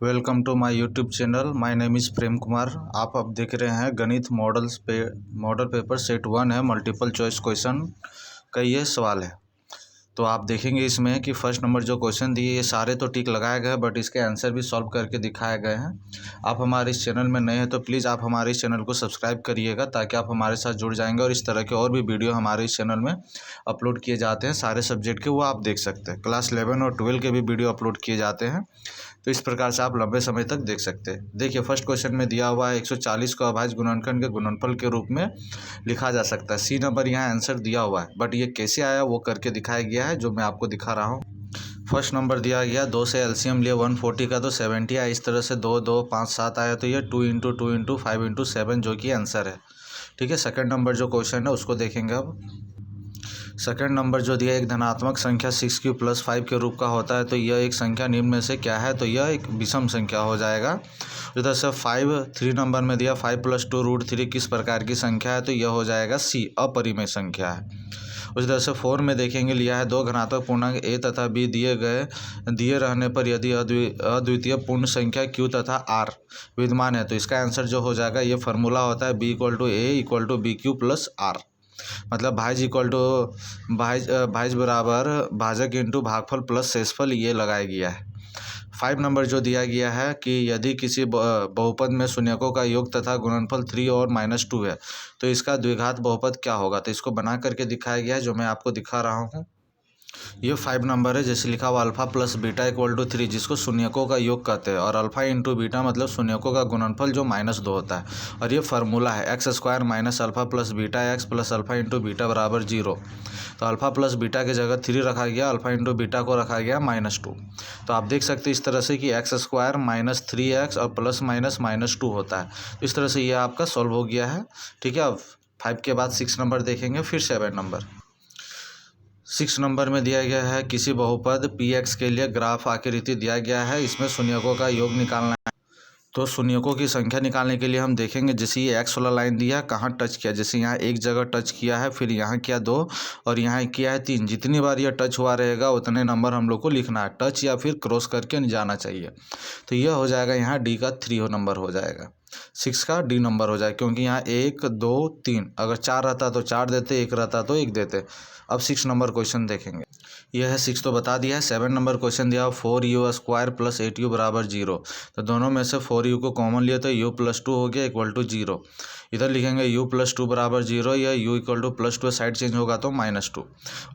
Welcome to my YouTube channel. My name is Prem Kumar. आप अब देख रहे हैं गणित मॉडल पेपर सेट 1 है, मल्टीपल चॉइस क्वेश्चन का ये सवाल है। तो आप देखेंगे इसमें कि फर्स्ट नंबर जो क्वेश्चन दिए ये सारे तो टिक लगाए गए बट इसके आंसर भी सॉल्व करके दिखाए गए हैं। आप हमारे इस चैनल में नए हैं तो प्लीज़ आप हमारे इस चैनल को सब्सक्राइब करिएगा ताकि आप हमारे साथ जुड़ जाएंगे और इस तरह के और भी वीडियो हमारे इस चैनल में अपलोड किए जाते हैं सारे सब्जेक्ट के, वो आप देख सकते हैं। क्लास 11 और 12 के भी वीडियो अपलोड किए जाते हैं, तो इस प्रकार से आप लंबे समय तक देख सकते हैं। देखिए फर्स्ट क्वेश्चन में दिया हुआ है 140 को अभाज्य गुणनखंड के गुणनफल के रूप में लिखा जा सकता है। सी नंबर यहाँ आंसर दिया हुआ है बट ये कैसे आया वो करके दिखाया गया है, जो मैं आपको दिखा रहा हूँ। फर्स्ट नंबर दिया गया 2 से एलसीएम लिया 140 का तो 70 आया। इस तरह से 2 2 5 7 आया तो ये 2 इंटू 2 इंटू 5 इंटू 7 जो कि आंसर है। ठीक है, सेकंड नंबर जो क्वेश्चन है उसको देखेंगे अब। सेकंड नंबर जो दिया एक धनात्मक संख्या 6 प्लस 5 के रूप का होता है, तो यह एक संख्या निम्न में से क्या है? तो यह एक विषम संख्या हो जाएगा। इधर से 3 नंबर में दिया 5 + 2√3 किस प्रकार की संख्या है? तो यह हो जाएगा सी, अपरिमेय संख्या है। उस तरह से 4 में देखेंगे लिया है 2 घनात्मक पूर्णांक ए तथा बी दिए रहने पर यदि अद्वितीय पूर्ण संख्या क्यू तथा आर विद्यमान है, तो इसका आंसर जो हो जाएगा ये फार्मूला होता है बी = ए = BQ + आर। मतलब भाज्य इक्वल टू भाज्य बराबर भाजक इंटू भागफल प्लस शेषफल ये लगाया गया है। 5 नंबर जो दिया गया है कि यदि किसी बहुपद में शून्यकों का योग तथा गुणनफल 3 और -2 है तो इसका द्विघात बहुपद क्या होगा? तो इसको बना करके दिखाया गया है, जो मैं आपको दिखा रहा हूँ। ये 5 नंबर है, जैसे लिखा हुआ अल्फा प्लस बीटा = 3, जिसको शून्यकों का योग कहते हैं, और अल्फा इंटू बीटा मतलब शून्यकों का गुणनफल जो -2 होता है। और ये फार्मूला है x² - alpha plus beta x plus alpha into beta बराबर 0। तो अल्फा प्लस बीटा की जगह 3 रखा गया, अल्फा इंटू बीटा को रखा गया -2। तो आप देख सकते हैं इस तरह से कि x² - 3x और प्लस माइनस -2 होता है। तो इस तरह से ये आपका सॉल्व हो गया है। ठीक है, अब 5 के बाद 6 नंबर देखेंगे, फिर 7 नंबर। 6 नंबर में दिया गया है किसी बहुपद px के लिए ग्राफ आकृति दिया गया है, इसमें शून्यकों का योग निकालना है। तो शून्यकों की संख्या निकालने के लिए हम देखेंगे, जैसे ये x वाला लाइन दिया है कहाँ टच किया, जैसे यहाँ एक जगह टच किया है, फिर यहाँ किया 2 और यहाँ किया है 3। जितनी बार यह टच हुआ रहेगा उतने नंबर हम लोग को लिखना है, टच या फिर क्रॉस करके नहीं जाना चाहिए। तो यह हो जाएगा यहाँ डी का 3 नंबर हो जाएगा, 6 का डी नंबर हो जाएगा, क्योंकि यहाँ 1 2 3, अगर 4 रहता तो 4 देते, 1 रहता तो 1 देते। अब 6 नंबर क्वेश्चन देखेंगे। यह है 6 तो बता दिया है। 7 नंबर क्वेश्चन दिया 4u² + 8u बराबर 0। तो दोनों में से 4u को कॉमन लिया तो u + 2 हो गया = 0। इधर लिखेंगे u + 2 बराबर 0, या u = +2 साइड चेंज होगा तो -2।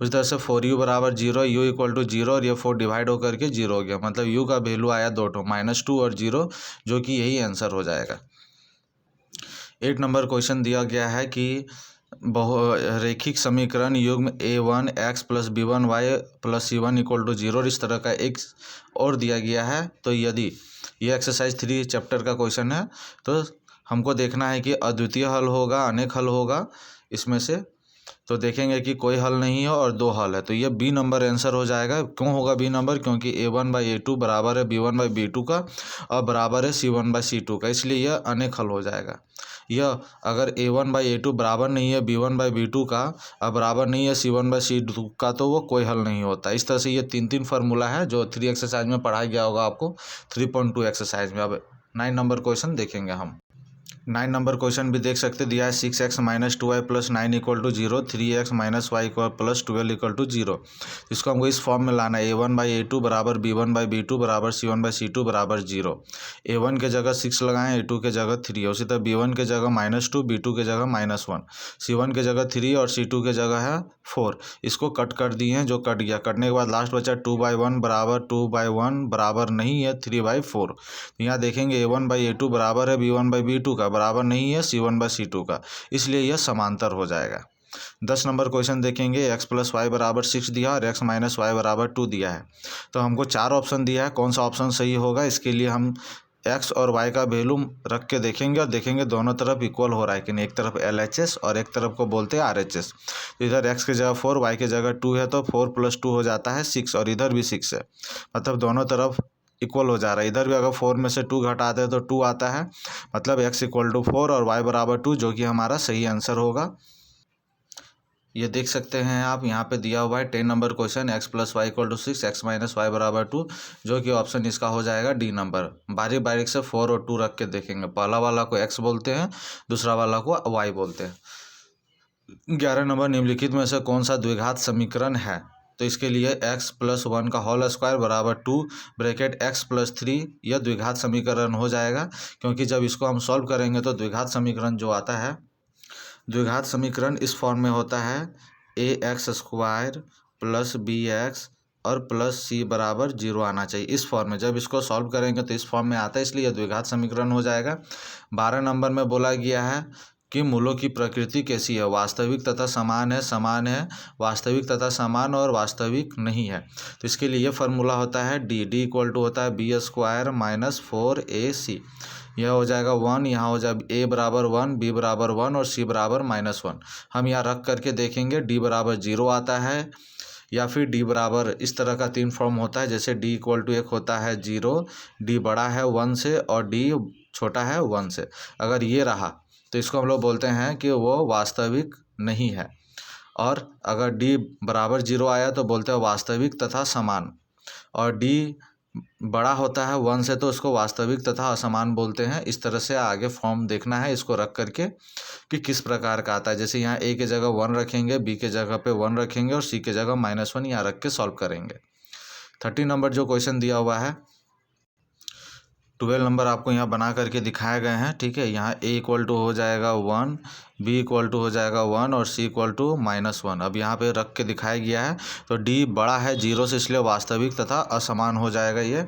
उस तरह से 4u बराबर 0, u = 0 और ये 4 डिवाइड होकर के 0 हो गया, मतलब u का वैल्यू आया 2 -2 और 0, जो कि यही आंसर हो जाएगा। 8 नंबर क्वेश्चन दिया गया है कि रैखिक समीकरण युग्म a1x + b1y + c1 = 0 और इस तरह का एक और दिया गया है। तो यदि ये एक्सरसाइज 3 चैप्टर का क्वेश्चन है, तो हमको देखना है कि अद्वितीय हल होगा, अनेक हल होगा इसमें से। तो देखेंगे कि कोई हल नहीं है और 2 हल है, तो ये बी नंबर आंसर हो जाएगा। क्यों होगा बी नंबर? क्योंकि a1/a2 बराबर है b1/b2 का और बराबर है c1/c2 का, इसलिए यह अनेक हल हो जाएगा। यह अगर a1/a2 बराबर नहीं है b1/b2 का और बराबर नहीं है c1/c2 का, तो वो कोई हल नहीं होता। इस तरह से ये 3 फार्मूला है जो 3 एक्सरसाइज में पढ़ाया गया होगा आपको 3.2 एक्सरसाइज में। अब 9 नंबर क्वेश्चन देखेंगे हम। 9 नंबर क्वेश्चन भी देख सकते दिया है 6x - 2y + 9 = 0, 3x - y + 12 = 0। इसको हमको इस फॉर्म में लाना है a1/a2 बराबर b1/b2 बराबर c1/c2 बराबर 0। a1 के जगह 6 लगाएं, a2 के जगह 3 है। उसी तरह b1 के जगह -2, b2 के जगह -1, c1 के जगह 3 और c2 के जगह है 4। इसको कट कर दिए हैं, जो कट गया। कटने के बाद लास्ट बचा 2/1 बराबर 2/1 बराबर नहीं है 3/4। तो यहाँ देखेंगे a1/a2 बराबर है b1/b2 का, बराबर नहीं है c1/c2 का, इसलिए यह समांतर हो जाएगा। 10 नंबर क्वेश्चन देखेंगे x + y बराबर 6 दिया और x - y बराबर 2 दिया है। तो हमको 4 ऑप्शन दिया है, कौन सा ऑप्शन सही होगा? इसके लिए हम x और y का वैल्यू रख के देखेंगे और देखेंगे दोनों तरफ इक्वल हो रहा है कि नहीं। एक तरफ LHS और एक तरफ को बोलते हैं RHS। तो इधर x की जगह 4, y की जगह 2 है, तो 4 + 2 हो जाता है 6 और इधर भी 6 है, मतलब दोनों तरफ इक्वल हो जा रहा है। इधर भी अगर 4 में से 2 घटाते हैं तो 2 आता है, मतलब x = 4 और y बराबर 2, जो कि हमारा सही आंसर होगा। ये देख सकते हैं आप, यहाँ पे दिया हुआ है 10 number question, x + y = 6, x - y = 2, जो कि ऑप्शन इसका हो जाएगा डी नंबर। बारीक बारीक से 4 और 2 रख के देखेंगे। पहला वाला को x बोलते हैं, दूसरा वाला को y बोलते हैं। 11 नंबर, निम्नलिखित में से कौन सा द्विघात समीकरण है? तो इसके लिए x + 1 का होल स्क्वायर बराबर 2 ब्रैकेट x + 3, यह द्विघात समीकरण हो जाएगा, क्योंकि जब इसको हम सॉल्व करेंगे तो द्विघात समीकरण जो आता है, द्विघात समीकरण इस फॉर्म में होता है ax² + bx और +c = 0 आना चाहिए। इस फॉर्म में जब इसको सॉल्व करेंगे तो इस फॉर्म में आता है, इसलिए यह द्विघात समीकरण हो जाएगा। 12 नंबर में बोला गया है कि मूलों की प्रकृति कैसी है? वास्तविक तथा समान है, समान है, वास्तविक तथा समान और वास्तविक नहीं है। तो इसके लिए ये फार्मूला होता है डी होता है b² - 4ac। यह हो जाएगा 1, यहाँ हो जाएगा a = 1, b = 1 और c = -1। हम यहाँ रख करके देखेंगे d = 0 आता है, या फिर d बराबर, इस तरह का 3 फॉर्म होता है। जैसे d = एक होता है 0, d बड़ा है 1 से और d छोटा है 1 से। अगर ये रहा तो इसको हम लोग बोलते हैं कि वो वास्तविक नहीं है। और अगर d = 0 आया तो बोलते हैं वास्तविक तथा समान। और d बड़ा होता है 1 से तो उसको वास्तविक तथा असमान बोलते हैं। इस तरह से आगे फॉर्म देखना है इसको रख करके कि किस प्रकार का आता है। जैसे यहाँ a के जगह 1 रखेंगे, b के जगह पे 1 रखेंगे और c के जगह -1 यहाँ रख के सॉल्व करेंगे। 30 नंबर जो क्वेश्चन दिया हुआ है, 12 नंबर आपको यहाँ बना करके दिखाए गए हैं, ठीक है। यहाँ a = हो जाएगा 1, b = हो जाएगा 1 और c = -1। अब यहाँ पे रख के दिखाया गया है, तो d बड़ा है 0 से, इसलिए वास्तविक तथा असमान हो जाएगा ये।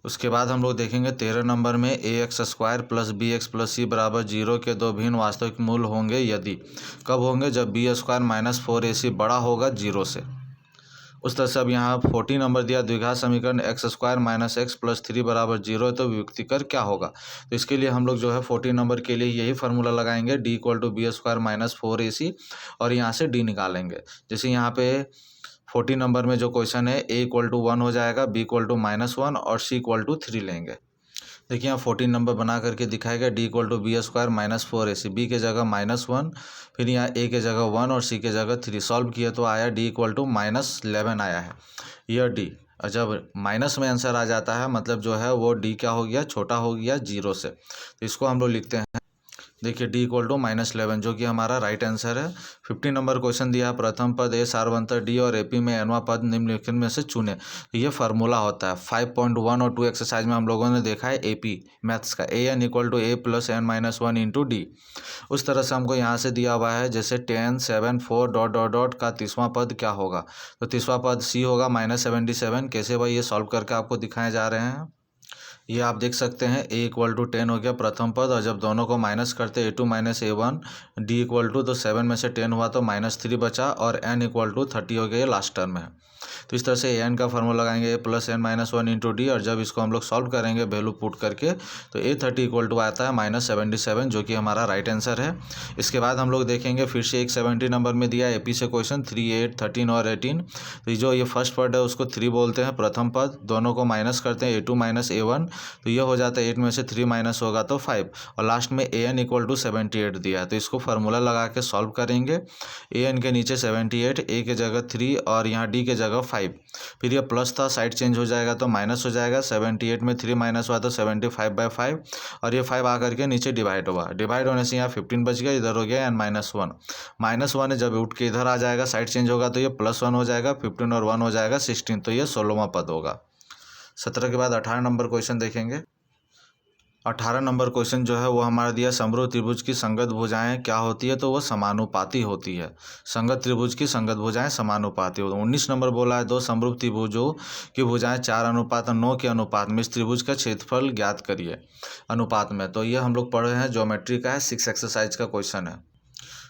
उसके बाद हम लोग देखेंगे 13 नंबर में ax² + bx + c = 0 के दो भिन्न वास्तविक मूल होंगे यदि। कब होंगे? जब b² - 4ac बड़ा होगा 0 से। उस तरह से अब यहाँ 14 नंबर दिया, द्विघात समीकरण x² - x + 3 = 0 तो वियुक्तिकर क्या होगा? तो इसके लिए हम लोग जो है 14 नंबर के लिए यही फार्मूला लगाएंगे, d = b² - 4ac और यहाँ से d निकालेंगे। जैसे यहाँ पे 14 नंबर में जो क्वेश्चन है, a = 1 हो जाएगा, b = -1 और c = 3 लेंगे। देखिए यहाँ 14 नंबर बना करके दिखाएगा, d = b² - 4ac, b के जगह -1, फिर यहाँ a के जगह 1 और c के जगह 3। सॉल्व किया तो आया d = -11 आया है, यह d। और जब माइनस में आंसर आ जाता है मतलब जो है वो d क्या हो गया? छोटा हो गया 0 से। तो इसको हम लोग लिखते हैं, देखिए d = -11, जो कि हमारा राइट आंसर है। 15 नंबर क्वेश्चन दिया, प्रथम पद a सार्वंतर d और AP में nवां पद निम्नलिखित में से चुने। तो ये फार्मूला होता है 5.1 और 2 एक्सरसाइज में हम लोगों ने देखा है AP मैथ्स का, an = a + n - 1 × d। उस तरह से हमको यहाँ से दिया हुआ है, जैसे 10, 7, 4 ... का 30वां पद क्या होगा? तो 30वां पद c होगा -77। कैसे भाई? ये सॉल्व करके आपको दिखाए जा रहे हैं। ये आप देख सकते हैं a = 10 हो गया प्रथम पद, और जब दोनों को माइनस करते a2 - a1, d = तो 7 में से 10 हुआ तो -3 बचा और n = 30 हो गया, ये लास्ट टर्म है। तो इस तरह से an का फार्मूला लगाएंगे a + n - 1 × d, और जब इसको हम लोग सॉल्व करेंगे वैल्यू पुट करके तो a30 = आता है -77, जो कि हमारा राइट आंसर है। इसके बाद हम लोग देखेंगे फिर से एक 70 नंबर में दिया AP से क्वेश्चन 3, 8, 13 और 18। तो जो ये फर्स्ट पद है उसको 3 बोलते हैं, प्रथम पद, दोनों को माइनस करते हैं a2 - a1, तो ये हो जाता है 8 में से 3 माइनस होगा तो 5, और लास्ट में an = 78 दिया है। तो इसको फार्मूला लगा के सॉल्व करेंगे। an के नीचे 78, a के जगह 3 और यहाँ d के जगह 5। फिर ये प्लस था, साइड चेंज हो जाएगा तो माइनस हो जाएगा। 78 में 3 माइनस हुआ तो 75/5, और ये 5 आकर के नीचे डिवाइड होगा। डिवाइड होने से यहाँ 15 बच गया, इधर हो गया n -1। -1 है, जब उठ के इधर आ जाएगा, साइड चेंज होगा तो ये +1 हो जाएगा, 15 और 1 हो जाएगा 16, तो ये 16वां पद होगा। 17 के बाद 18 नंबर क्वेश्चन देखेंगे। 18 नंबर क्वेश्चन जो है वो हमारा दिया, समरूप त्रिभुज की संगत भुजाएं क्या होती है? तो वो समानुपाती होती है। संगत त्रिभुज की संगत भुजाएं समानुपाती होती है। 19 नंबर बोला है, दो समरूप त्रिभुजों की भुजाएं 4:9 के अनुपात में इस त्रिभुज का क्षेत्रफल ज्ञात करिए अनुपात में। तो ये हम लोग पढ़ रहे हैं, ज्योमेट्री का है, 6 एक्सरसाइज का क्वेश्चन है।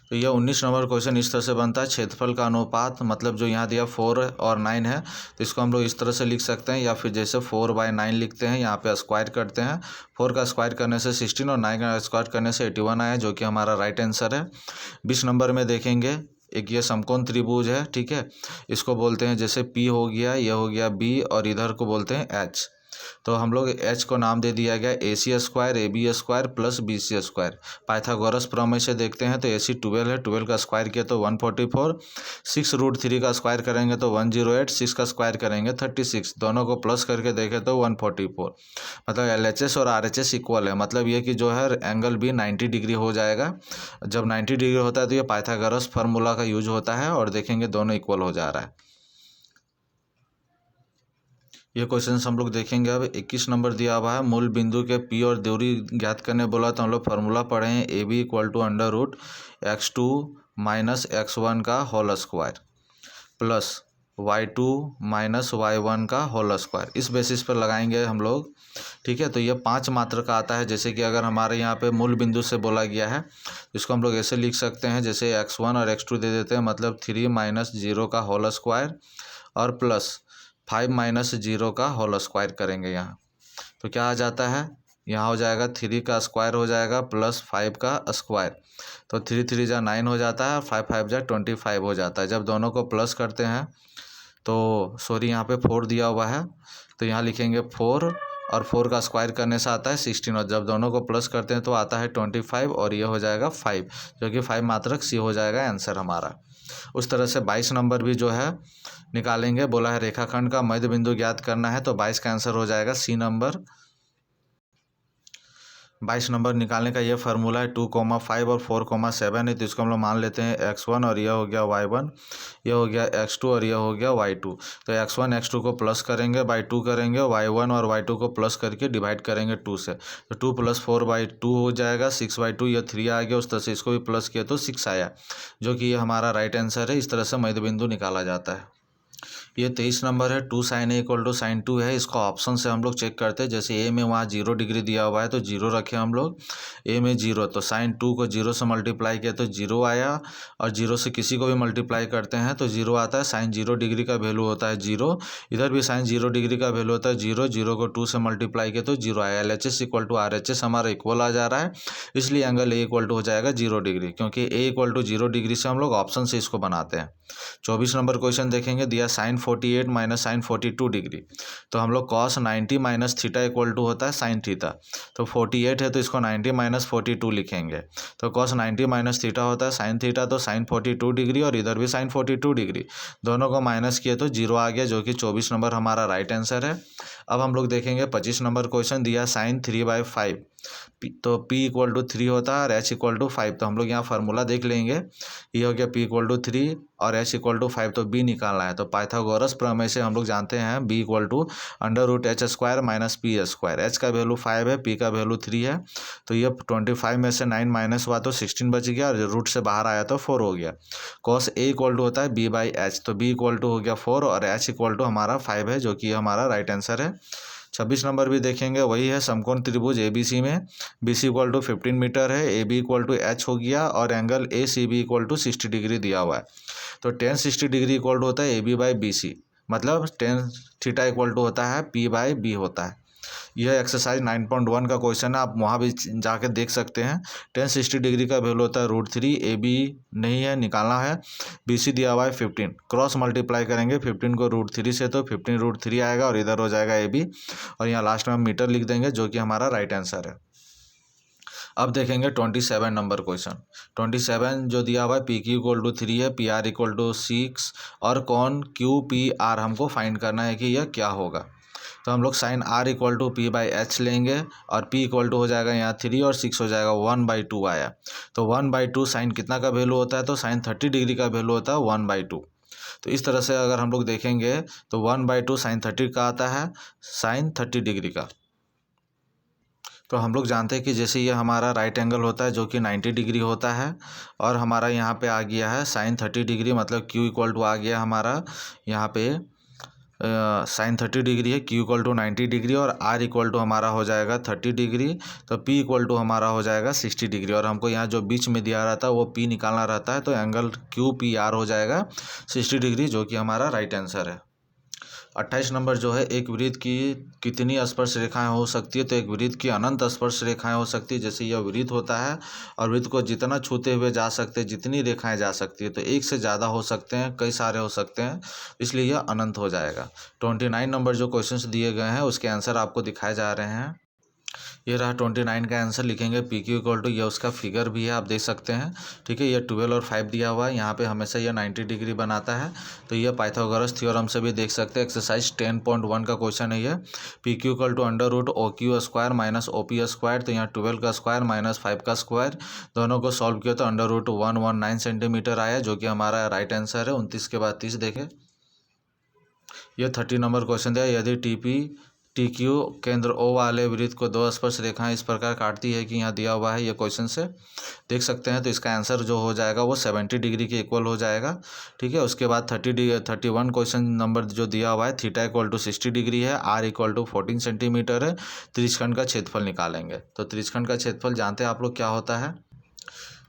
तो यह 19 नंबर क्वेश्चन इस तरह से बनता है, क्षेत्रफल का अनुपात, मतलब जो यहाँ दिया 4 और 9 है, तो इसको हम लोग इस तरह से लिख सकते हैं, या फिर जैसे 4/9 लिखते हैं, यहाँ पे स्क्वायर करते हैं। 4 का स्क्वायर करने से 16 और 9 का स्क्वायर करने से 81 आया, जो कि हमारा राइट आंसर है। 20 नंबर में देखेंगे, एक ये समकोण त्रिभुज है, ठीक है, इसको बोलते हैं, जैसे P हो गया, यह हो गया B और इधर को बोलते हैं H। तो हम लोग एच को नाम दे दिया गया A C square A B square plus B C square. Pythagoras प्रमेय से देखते हैं तो ए सी 12 है, 12 का स्क्वायर किया तो 144, 6√3 का स्क्वायर करेंगे तो 108, 6 का स्क्वायर करेंगे 36, दोनों को प्लस करके देखें तो 144। मतलब एल एच एस और आर एच एस इक्वल है, मतलब ये कि जो है एंगल भी 90 डिग्री हो जाएगा। जब 90 डिग्री होता है तो ये पाइथागोरस फार्मूला का यूज होता है और देखेंगे दोनों इक्वल हो जा रहा है। ये क्वेश्चन हम लोग देखेंगे। अब 21 नंबर दिया हुआ है, मूल बिंदु के पी और दूरी ज्ञात करने बोला तो हम लोग फार्मूला पढ़े हैं A B equal to √x2 minus x1 का whole square plus y2 minus y1 का होल स्क्वायर। इस बेसिस पर लगाएंगे हम लोग। ठीक है, तो ये 5 मात्रा का आता है। जैसे कि अगर हमारे यहाँ पे मूल बिंदु से बोला गया है, इसको हम लोग ऐसे लिख सकते हैं, जैसे x1 और x2 दे देते हैं, मतलब 3 माइनस 0 का होल स्क्वायर और प्लस 5 माइनस 0 का होल स्क्वायर करेंगे यहाँ। तो क्या आ जाता है, यहाँ हो जाएगा 3 का स्क्वायर हो जाएगा प्लस 5 का स्क्वायर, तो 3 3 जा 9 हो जाता है, 5 5 जा 25 हो जाता है। जब दोनों को प्लस करते हैं तो सॉरी यहाँ पे 4 दिया हुआ है, तो यहाँ लिखेंगे 4 और 4 का स्क्वायर करने से आता है 16, और जब दोनों को प्लस करते हैं तो आता है 25 और ये हो जाएगा 5, जो कि 5 मात्रक सी हो जाएगा आंसर हमारा। उस तरह से 22 नंबर भी जो है निकालेंगे। बोला है रेखाखंड का मध्य बिंदु ज्ञात करना है, तो 22 का आंसर हो जाएगा सी नंबर। 22 नंबर निकालने का ये फार्मूला है 2,5 और 4,7 है, तो इसको हम लोग मान लेते हैं x1 और यह हो गया y1, यह हो गया x2 और यह हो गया y2। तो x1 x2 को प्लस करेंगे बाई 2 करेंगे, y1 और y2 को प्लस करके डिवाइड करेंगे 2 से, तो 2 + 4/2 हो जाएगा, 6/2 यह 3 आ गया। उस तरह से इसको भी प्लस किया तो 6 आया, जो कि ये हमारा राइट आंसर है। इस तरह से मध्य बिंदु निकाला जाता है। ये 23 नंबर है, 2 sin A = sin 2 है। इसको ऑप्शन से हम लोग चेक करते हैं। जैसे ए में वहाँ 0 डिग्री दिया हुआ है तो 0 रखे हम लोग, ए में 0, तो sin 2 को 0 से मल्टीप्लाई किया तो 0 आया, और 0 से किसी को भी मल्टीप्लाई करते हैं तो 0 आता है। sin 0 डिग्री का वैल्यू होता है 0, इधर भी sin 0 डिग्री का वैल्यू होता है 0, 0 को 2 से मल्टीप्लाई किया तो 0 आया। LHS = RHS हमारा इक्वल आ जा रहा है, इसलिए एंगल A = हो जाएगा 0 डिग्री, क्योंकि A = 0 डिग्री से हम लोग ऑप्शन से इसको बनाते हैं। 24 नंबर क्वेश्चन देखेंगे, दिया sin 48 माइनस sin 42 डिग्री, तो हम लोग cos 90 minus theta equal to होता है sin थीटा। तो 48 है तो इसको 90 माइनस 42 लिखेंगे, तो cos 90 माइनस थीटा होता है sin थीटा, तो sin 42 डिग्री और इधर भी sin 42 डिग्री, दोनों को माइनस किए तो 0 आ गया, जो कि 24 नंबर हमारा राइट आंसर है। अब हम लोग देखेंगे 25 नंबर क्वेश्चन, दिया sin 3/5, तो P = 3 होता है और H = 5, तो हम लोग यहाँ फार्मूला देख लेंगे। ये हो गया P = 3 और H = 5, तो B निकालना है। तो पाइथागोरस प्रमेय से हम लोग जानते हैं B = √h² minus p²। H का वैल्यू 5 है, P का वैल्यू 3 है, तो ये 25 में से 9 माइनस हुआ तो 16 बच गया, और रूट से बाहर आया तो 4 हो गया। cos A = होता है B/H, तो B = हो गया 4 और H = हमारा 5 है, जो कि हमारा राइट आंसर है। 26 नंबर भी देखेंगे, वही है समकोण त्रिभुज ABC में BC = 15 मीटर है, AB = H हो गया, और एंगल ACB = 60 डिग्री दिया हुआ है। तो tan 60 डिग्री इक्वल टू होता है AB/BC, मतलब tan थीटा इक्वल टू होता है P/B होता है। यह एक्सरसाइज 9.1 का क्वेश्चन है, आप वहाँ भी जाके देख सकते हैं। tan 60 डिग्री का वैल्यू होता है √3, AB नहीं है, निकालना है। BC दिया हुआ है 15, क्रॉस मल्टीप्लाई करेंगे 15 को √3 से, तो 15 √3 आएगा, और इधर हो जाएगा AB, और यहाँ लास्ट में हम मीटर लिख देंगे, जो कि हमारा राइट आंसर है। अब देखेंगे 27 नंबर क्वेश्चन। 27 जो दिया हुआ है PQ = 3 है, PR = 6, और कौन QPR हमको फाइंड करना है कि यह क्या होगा। तो हम लोग sin R = P/H लेंगे, और P = हो जाएगा यहाँ 3 और 6 हो जाएगा 1/2 आया। तो 1/2 साइन कितना का वैल्यू होता है, तो sin 30 डिग्री का वैल्यू होता है 1/2। तो इस तरह से अगर हम लोग देखेंगे तो 1/2 sin 30 का आता है, sin 30 डिग्री का। तो हम लोग जानते हैं कि जैसे ये हमारा राइट एंगल होता है जो कि 90 डिग्री होता है, और हमारा यहाँ पे आ गया है sin 30 डिग्री, मतलब Q = आ गया हमारा यहाँ पे sin 30 डिग्री है, Q = 90 डिग्री, और R = हमारा हो जाएगा 30 डिग्री, तो P = हमारा हो जाएगा 60 डिग्री, और हमको यहाँ जो बीच में दिया रहता है वो P निकालना रहता है, तो एंगल QPR हो जाएगा 60 डिग्री, जो कि हमारा राइट आंसर है। 28 नंबर जो है, एक वृत्त की कितनी स्पर्श रेखाएं हो सकती है? तो एक वृत्त की अनंत स्पर्श रेखाएं हो सकती है। जैसे यह वृत्त होता है और वृत्त को जितना छूते हुए जा सकते हैं, जितनी रेखाएं जा सकती है, तो एक से ज़्यादा हो सकते हैं, कई सारे हो सकते हैं, इसलिए यह अनंत हो जाएगा। 29 नंबर जो क्वेश्चंस दिए गए हैं उसके आंसर आपको दिखाए जा रहे हैं। ये रहा 29 का आंसर। लिखेंगे पी क्यू इक्वल टू, ये उसका फिगर भी है, आप देख सकते हैं। ठीक है, ये 12 और 5 दिया हुआ है, यहाँ पे हमेशा ये 90 डिग्री बनाता है। तो ये पाइथागोरस थ्योरम से भी देख सकते हैं। एक्सरसाइज 10.1 का क्वेश्चन है ये। P Q equal to under root O Q square minus O P square. तो यहाँ 12 का स्क्वायर माइनस 5 का स्क्वायर, दोनों को सॉल्व किया तो अंडर रूट 119 सेंटीमीटर आया, जो कि हमारा राइट आंसर है। 29 के बाद 30 देखें। यह 30 नंबर क्वेश्चन दिया, यदि टी क्यू केंद्र ओ वाले वृत्त को दो स्पर्श रेखाएं इस प्रकार काटती है कि यहाँ दिया हुआ है, ये क्वेश्चन से देख सकते हैं। तो इसका आंसर जो हो जाएगा वो 70 डिग्री के इक्वल हो जाएगा। ठीक है, उसके बाद 31 क्वेश्चन नंबर जो दिया हुआ है, थीटा इक्वल टू 60 डिग्री है, आर इक्वल टू 14 सेंटीमीटर है, त्रिज्यखंड का क्षेत्रफल निकालेंगे। तो त्रिज्यखंड का क्षेत्रफल जानते हैं आप लोग क्या होता है?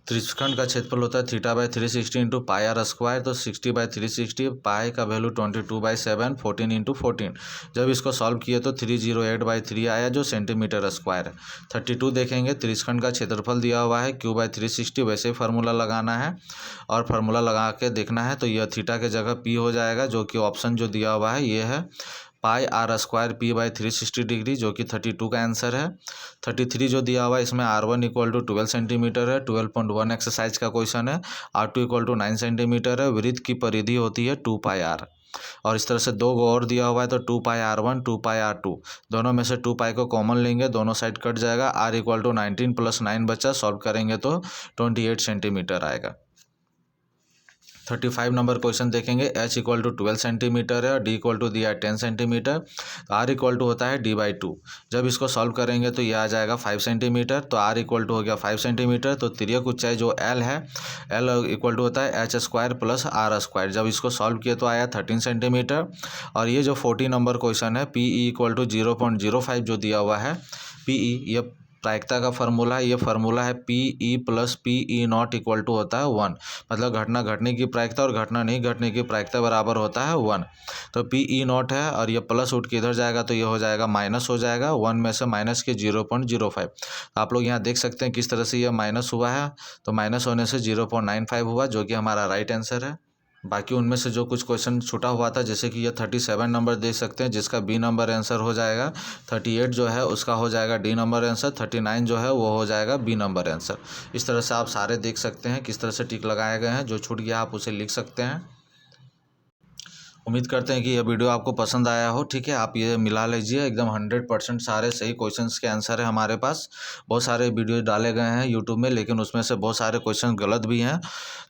त्रिज्यखंड का क्षेत्रफल होता है theta by 360 into pi R square. तो 60/360, पाई का वैल्यू 22/7, 14 इंटू 14। जब इसको सॉल्व किए तो 308/3 आया, जो सेंटीमीटर स्क्वायर है। 32 देखेंगे, त्रिज्यखंड का क्षेत्रफल दिया हुआ है Q/360, वैसे ही फार्मूला लगाना है और फार्मूला लगा के देखना है। तो यह थीटा के जगह पी हो जाएगा, जो कि ऑप्शन जो दिया हुआ है ये है पाई आर स्क्वायर P/360 डिग्री, जो कि 32 का आंसर है। 33 जो दिया हुआ है, इसमें R1 इक्वल टू 12 सेंटीमीटर है, 12.1 एक्सरसाइज का क्वेश्चन है। R2 इक्वल टू 9 सेंटीमीटर है। वृत्त की परिधि होती है 2πr। और इस तरह से दो और दिया हुआ है, तो 2πr1 2πr2, दोनों में से 2π को कॉमन लेंगे, दोनों साइड कट जाएगा। R इक्वल टू 19 + 9 बचा, सॉल्व करेंगे तो 28 सेंटीमीटर आएगा। 35 नंबर क्वेश्चन देखेंगे। H इक्वल टू 12 सेंटीमीटर है और D इक्वल टू दिया है 10 सेंटीमीटर। R इक्वल टू होता है D/2। जब इसको सॉल्व करेंगे तो ये आ जाएगा 5 सेंटीमीटर। तो R इक्वल टू हो गया 5 सेंटीमीटर। तो तिर्यक ऊंचाई जो L है, L इक्वल टू होता है H square plus R square. जब इसको सॉल्व किए तो आया 13 सेंटीमीटर। और ये जो 40 नंबर क्वेश्चन है, PE इक्वल टू 0.05 जो दिया हुआ है, PE ये प्रायिकता का फार्मूला है। ये फार्मूला है PE + PE0 इक्वल टू होता है 1। मतलब घटना घटने की प्रायिकता और घटना नहीं घटने की प्रायिकता बराबर होता है 1। तो PE0 है और ये प्लस उठ के इधर जाएगा तो ये हो जाएगा माइनस हो जाएगा। 1 में से माइनस के 0.05। आप लोग यहाँ देख सकते हैं किस तरह से ये माइनस हुआ है। तो माइनस होने से 0.95 हुआ, जो कि हमारा राइट आंसर है। बाकी उनमें से जो कुछ क्वेश्चन छूटा हुआ था, जैसे कि ये 37 नंबर देख सकते हैं, जिसका बी नंबर आंसर हो जाएगा। 38 जो है उसका हो जाएगा डी नंबर आंसर। 39 जो है वो हो जाएगा बी नंबर आंसर। इस तरह से आप सारे देख सकते हैं किस तरह से टिक लगाए गए हैं। जो छूट गया आप उसे लिख सकते हैं। उम्मीद करते हैं कि यह वीडियो आपको पसंद आया हो। ठीक है, आप ये मिला लीजिए, एकदम 100% सारे सही क्वेश्चंस के आंसर है हमारे पास। बहुत सारे वीडियो डाले गए हैं यूट्यूब में, लेकिन उसमें से बहुत सारे क्वेश्चन गलत भी हैं।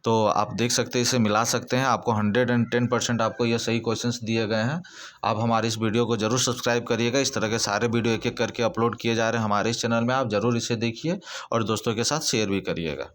तो आप देख सकते हैं, इसे मिला सकते हैं। आपको 110% आपको ये सही क्वेश्चंस दिए गए हैं। आप हमारी इस वीडियो को ज़रूर सब्सक्राइब करिएगा। इस तरह के सारे वीडियो एक एक करके अपलोड किए जा रहे हैं हमारे इस चैनल में। आप ज़रूर इसे देखिए और दोस्तों के साथ शेयर भी करिएगा।